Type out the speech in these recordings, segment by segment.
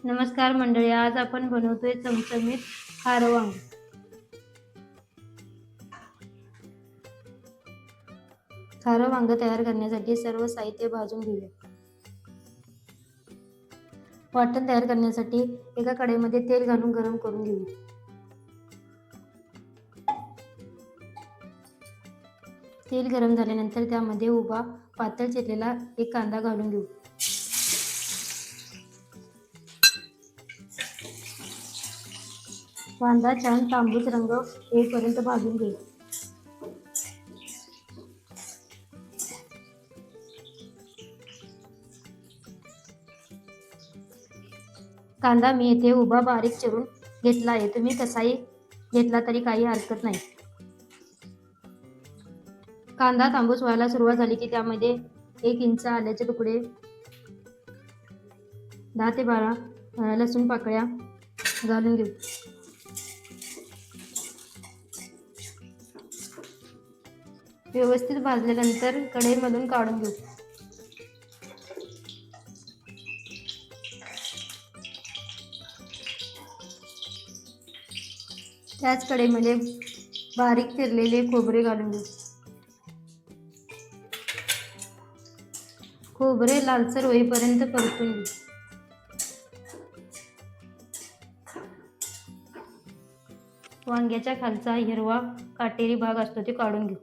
नमस्कार मंडळी, आज आपण बनवतोय चमचमीत खारं वांग. खारं वांग तयार करण्यासाठी सर्व साहित्य भाजून घेऊया. वाटण तयार करण्यासाठी एका कढईमध्ये तेल घालून गरम करून घेऊया. तेल गरम झाल्यानंतर त्यामध्ये उभा पातळ चिरलेला एक कांदा घालून घेऊ. कांदा छान तांबूस रंग येईपर्यंत भाजून घेऊ. कांदा मी येथे उभा बारीक चिरून घेतला आहे. तुम्ही कसाही घेतला तरी काही हरकत नाही. कांदा तांबूस व्हायला सुरुवात झाली की त्यामध्ये 1 इंच आल्याचे तुकडे, 10 ते 12 लसूण पाकळ्या घालून घेऊ. व्यवस्थित भाजल्यानंतर कढईमधून काढून घेऊ. त्याच कढईमध्ये बारीक चिरलेले खोबरे घालून घेऊ. खोबरे लालसर होईपर्यंत परतून घेऊ. वांग्याच्या खालचा हिरवा काटेरी भाग असतो ते काढून घेऊ.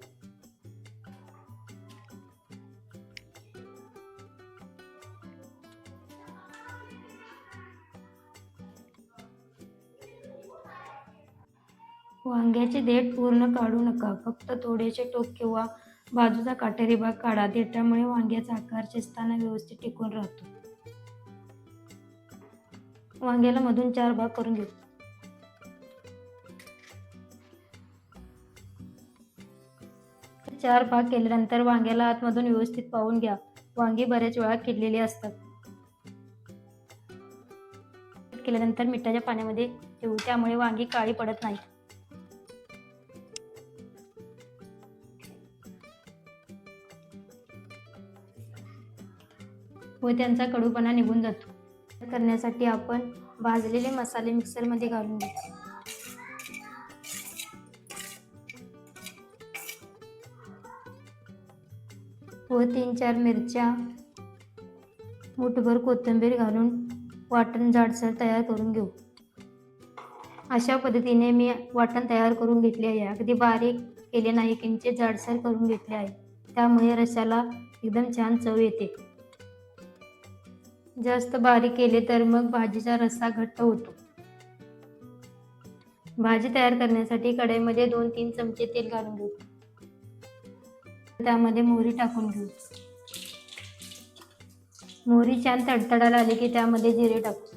वांग्याचे देठ पूर्ण काढू नका, फक्त थोडेसे टोक किंवा बाजूचा काटेरी भाग काढा. देठामुळे वांग्याचा आकार शिजताना व्यवस्थित टिकून राहतो. वांग्याला मधून 4 भाग करून घेऊ. चार भाग केल्यानंतर वांग्याला आतमधून व्यवस्थित पाहून घ्या. वांगी बऱ्याच वेळा किडलेली असतात. केल्यानंतर मिठाच्या पाण्यामध्ये ठेवू, त्यामुळे वांगी काळी पडत नाही. व त्यांचा कडूपणा निघून जातो. करण्यासाठी आपण भाजलेले मसाले मिक्सरमध्ये घालून घेऊ. व 3-4 मिरच्या, मुठभर कोथिंबीर घालून वाटण जाडसर तयार करून घेऊ. अशा पद्धतीने मी वाटण तयार करून घेतले आहे. अगदी बारीक केले नाही, किंचित जाडसर करून घेतले आहे. त्यामुळे रश्याला एकदम छान चव येते. जास्त बारीक केले तर मग भाजीचा रस्सा घट्ट होतो. भाजी तयार करण्यासाठी कढईमध्ये 2-3 चमचे तेल घालून घेऊ. त्यामध्ये मोहरी टाकून घेऊ. मोहरी छान तडतडायला आली की त्यामध्ये जिरे टाकू.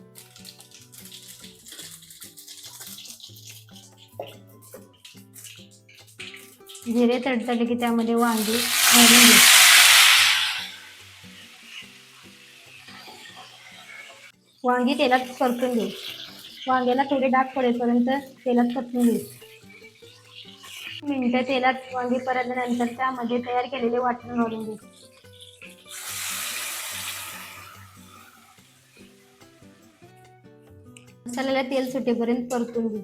जिरे तडतडले की त्यामध्ये वांगी घालून घेऊ. वांगी तेलात परतून घेऊ. वांग्याला थोडे डाग पडेपर्यंत तेलात परतून घेऊ. मिनिटं तेलात वांगी परतल्यानंतर त्यामध्ये तयार केलेले वाटण घालून घेऊ. मसाल्याला तेल सुटेपर्यंत परतून घेऊ.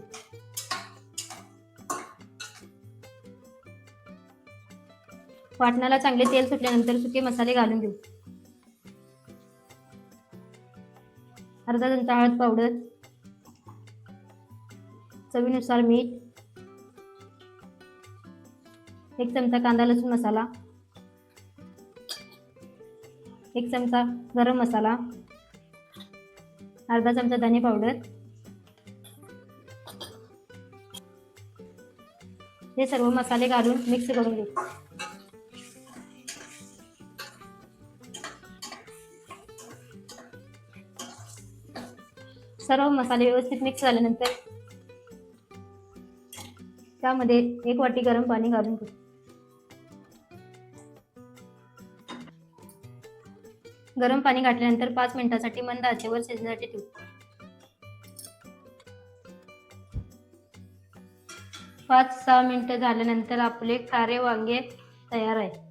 वाटणाला चांगले तेल सुटल्यानंतर सुके मसाले घालून घेऊ. अर्धा चमचा हळद पावडर, चवीनुसार मीठ, 1 चमचा कांदा लसूण मसाला, 1 चमचा गरम मसाला, अर्धा चमचा धने पावडर. हे सर्व मसाले घालून मिक्स करून घेऊ. सर्व मसाले व्यवस्थित मिक्स झाल्यानंतर त्यामध्ये 1 वाटी गरम पाणी घालून घेऊ. गरम पाणी घातल्यानंतर 5 मिनिटांसाठी मंद आचेवर शिजण्यासाठी ठेवू. 5-6 मिनिटं झाल्यानंतर आपले खारे वांगे तयार आहे.